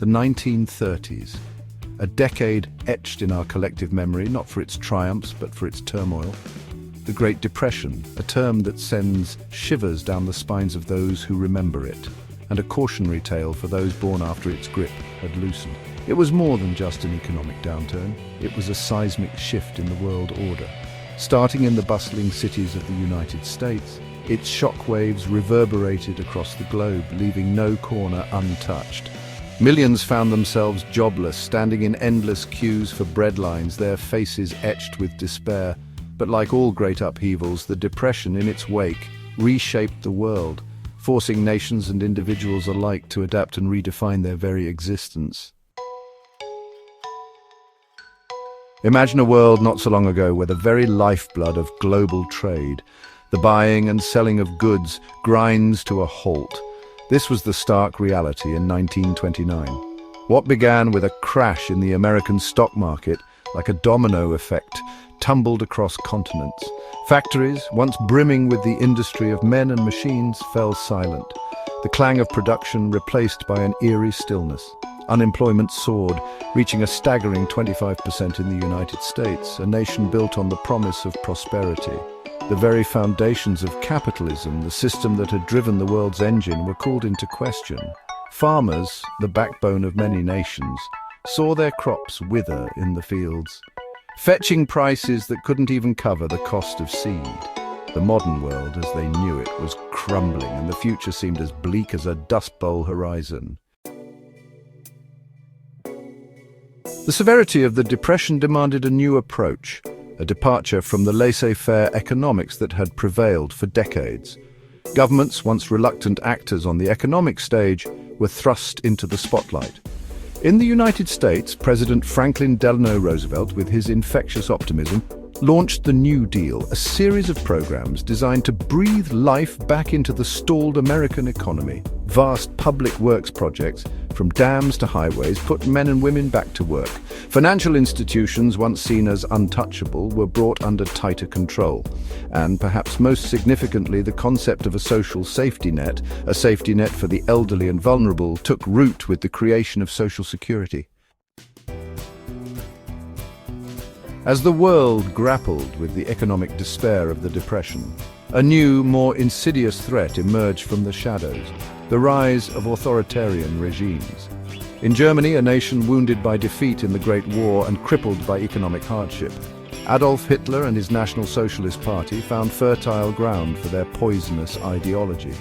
The 1930s, a decade etched in our collective memory, not for its triumphs, but for its turmoil. The Great Depression, a term that sends shivers down the spines of those who remember it, and a cautionary tale for those born after its grip had loosened. It was more than just an economic downturn. It was a seismic shift in the world order. Starting in the bustling cities of the United States, its shockwaves reverberated across the globe, leaving no corner untouched. Millions found themselves jobless, standing in endless queues for breadlines, their faces etched with despair. But like all great upheavals, the Depression in its wake reshaped the world, forcing nations and individuals alike to adapt and redefine their very existence. Imagine a world not so long ago where the very lifeblood of global trade, the buying and selling of goods, grinds to a halt. This was the stark reality in 1929. What began with a crash in the American stock market, like a domino effect, tumbled across continents. Factories, once brimming with the industry of men and machines, fell silent. The clang of production replaced by an eerie stillness. Unemployment soared, reaching a staggering 25% in the United States, a nation built on the promise of prosperity. The very foundations of capitalism, the system that had driven the world's engine, were called into question. Farmers, the backbone of many nations, saw their crops wither in the fields, fetching prices that couldn't even cover the cost of seed. The modern world, as they knew it, was crumbling, and the future seemed as bleak as a Dust Bowl horizon. The severity of the Depression demanded a new approach, a departure from the laissez-faire economics that had prevailed for decades. Governments, once reluctant actors on the economic stage, were thrust into the spotlight. In the United States, President Franklin Delano Roosevelt, with his infectious optimism, launched the New Deal, a series of programs designed to breathe life back into the stalled American economy. Vast public works projects, from dams to highways, put men and women back to work. Financial institutions, once seen as untouchable, were brought under tighter control. And perhaps most significantly, the concept of a social safety net, a safety net for the elderly and vulnerable, took root with the creation of Social Security. As the world grappled with the economic despair of the Depression, a new, more insidious threat emerged from the shadows: the rise of authoritarian regimes. In Germany, a nation wounded by defeat in the Great War and crippled by economic hardship, Adolf Hitler and his National Socialist Party found fertile ground for their poisonous ideology.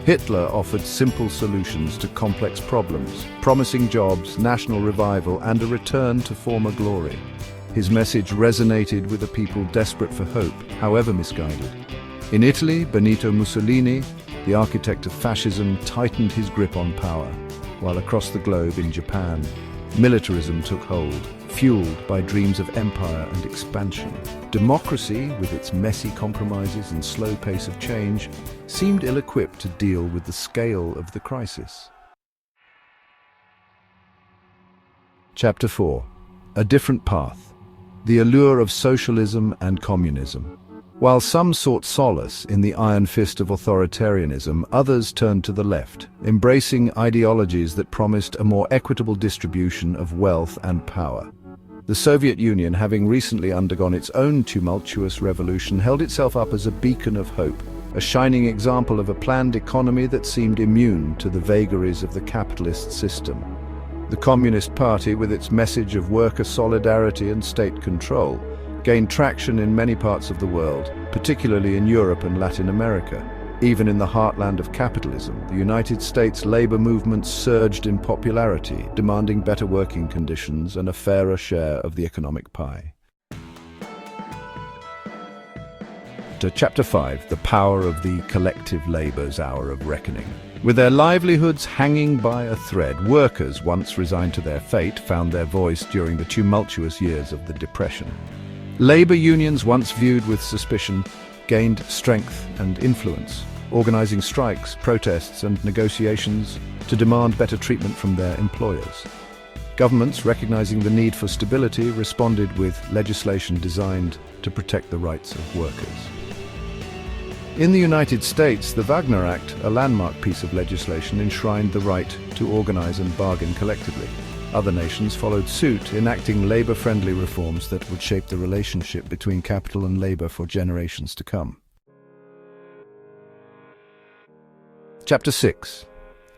Hitler offered simple solutions to complex problems, promising jobs, national revival, and a return to former glory. His message resonated with a people desperate for hope, however misguided. In Italy, Benito Mussolini, the architect of fascism, tightened his grip on power, while across the globe in Japan, militarism took hold, fueled by dreams of empire and expansion. Democracy, with its messy compromises and slow pace of change, seemed ill-equipped to deal with the scale of the crisis. Chapter 4. A different path. The allure of socialism and communism. While some sought solace in the iron fist of authoritarianism, others turned to the left, embracing ideologies that promised a more equitable distribution of wealth and power. The Soviet Union, having recently undergone its own tumultuous revolution, held itself up as a beacon of hope, a shining example of a planned economy that seemed immune to the vagaries of the capitalist system. The Communist Party, with its message of worker solidarity and state control, gained traction in many parts of the world, particularly in Europe and Latin America. Even in the heartland of capitalism, the United States labor movement surged in popularity, demanding better working conditions and a fairer share of the economic pie. To Chapter 5, the power of the collective labor's hour of reckoning. With their livelihoods hanging by a thread, workers, once resigned to their fate, found their voice during the tumultuous years of the Depression. Labor unions, once viewed with suspicion, gained strength and influence, organizing strikes, protests, and negotiations to demand better treatment from their employers. Governments, recognizing the need for stability, responded with legislation designed to protect the rights of workers. In the United States, the Wagner Act, a landmark piece of legislation, enshrined the right to organize and bargain collectively. Other nations followed suit, enacting labor-friendly reforms that would shape the relationship between capital and labor for generations to come. Chapter 6.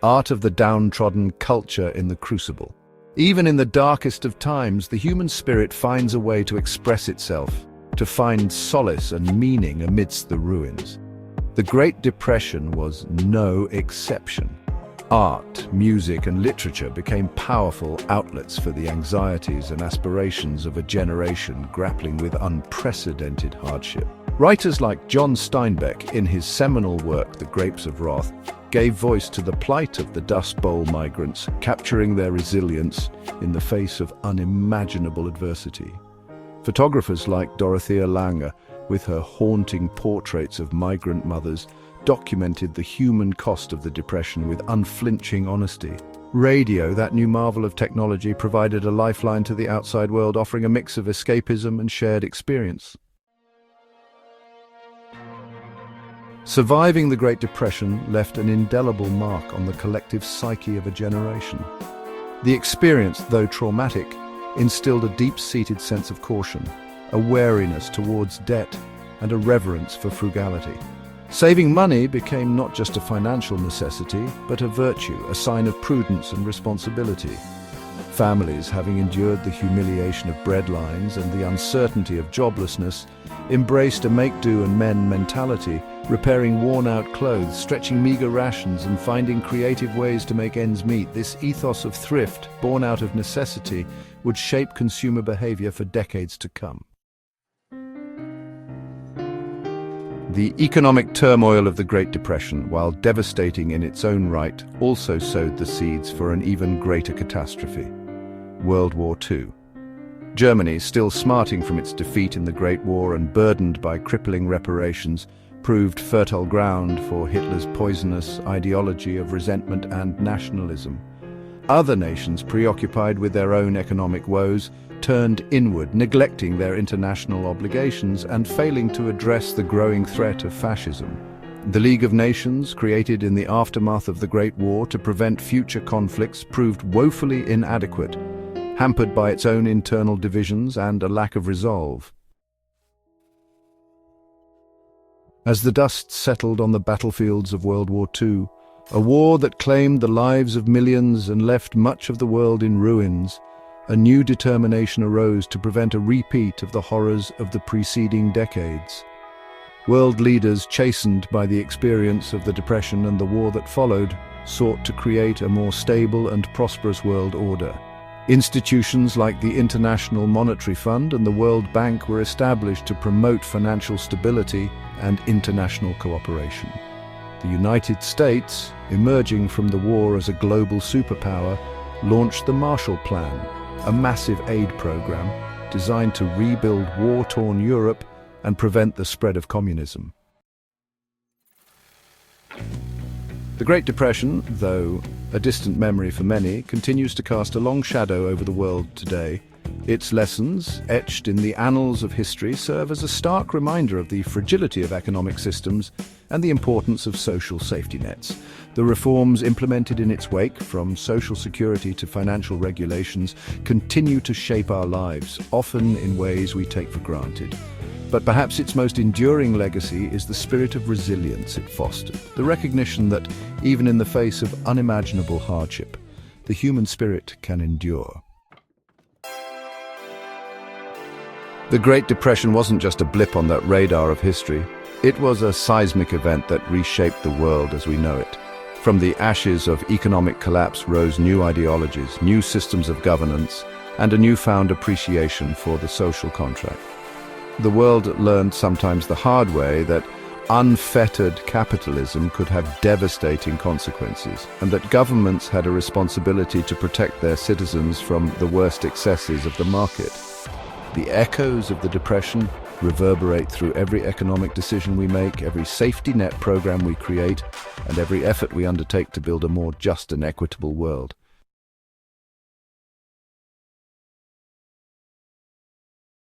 Art of the Downtrodden, Culture in the Crucible. Even in the darkest of times, the human spirit finds a way to express itself, to find solace and meaning amidst the ruins. The Great Depression was no exception. Art, music, and literature became powerful outlets for the anxieties and aspirations of a generation grappling with unprecedented hardship. Writers like John Steinbeck, in his seminal work The Grapes of Wrath, gave voice to the plight of the Dust Bowl migrants, capturing their resilience in the face of unimaginable adversity. Photographers like Dorothea Lange, with her haunting portraits of migrant mothers, documented the human cost of the Depression with unflinching honesty. Radio, that new marvel of technology, provided a lifeline to the outside world, offering a mix of escapism and shared experience. Surviving the Great Depression left an indelible mark on the collective psyche of a generation. The experience, though traumatic, instilled a deep-seated sense of caution, a wariness towards debt, and a reverence for frugality. Saving money became not just a financial necessity, but a virtue, a sign of prudence and responsibility. Families, having endured the humiliation of breadlines and the uncertainty of joblessness, embraced a make-do and mend mentality, repairing worn-out clothes, stretching meager rations, and finding creative ways to make ends meet. This ethos of thrift, born out of necessity, would shape consumer behavior for decades to come. The economic turmoil of the Great Depression, while devastating in its own right, also sowed the seeds for an even greater catastrophe: World War II. Germany, still smarting from its defeat in the Great War and burdened by crippling reparations, proved fertile ground for Hitler's poisonous ideology of resentment and nationalism. Other nations, preoccupied with their own economic woes, turned inward, neglecting their international obligations and failing to address the growing threat of fascism. The League of Nations, created in the aftermath of the Great War to prevent future conflicts, proved woefully inadequate, hampered by its own internal divisions and a lack of resolve. As the dust settled on the battlefields of World War II, a war that claimed the lives of millions and left much of the world in ruins, a new determination arose to prevent a repeat of the horrors of the preceding decades. World leaders, chastened by the experience of the Depression and the war that followed, sought to create a more stable and prosperous world order. Institutions like the International Monetary Fund and the World Bank were established to promote financial stability and international cooperation. The United States, emerging from the war as a global superpower, launched the Marshall Plan, a massive aid program designed to rebuild war-torn Europe and prevent the spread of communism. The Great Depression, though a distant memory for many, continues to cast a long shadow over the world today. Its lessons, etched in the annals of history, serve as a stark reminder of the fragility of economic systems and the importance of social safety nets. The reforms implemented in its wake, from social security to financial regulations, continue to shape our lives, often in ways we take for granted. But perhaps its most enduring legacy is the spirit of resilience it fostered, the recognition that, even in the face of unimaginable hardship, the human spirit can endure. The Great Depression wasn't just a blip on that radar of history. It was a seismic event that reshaped the world as we know it. From the ashes of economic collapse rose new ideologies, new systems of governance, and a newfound appreciation for the social contract. The world learned, sometimes the hard way, that unfettered capitalism could have devastating consequences, and that governments had a responsibility to protect their citizens from the worst excesses of the market. The echoes of the Depression reverberate through every economic decision we make, every safety net program we create, and every effort we undertake to build a more just and equitable world.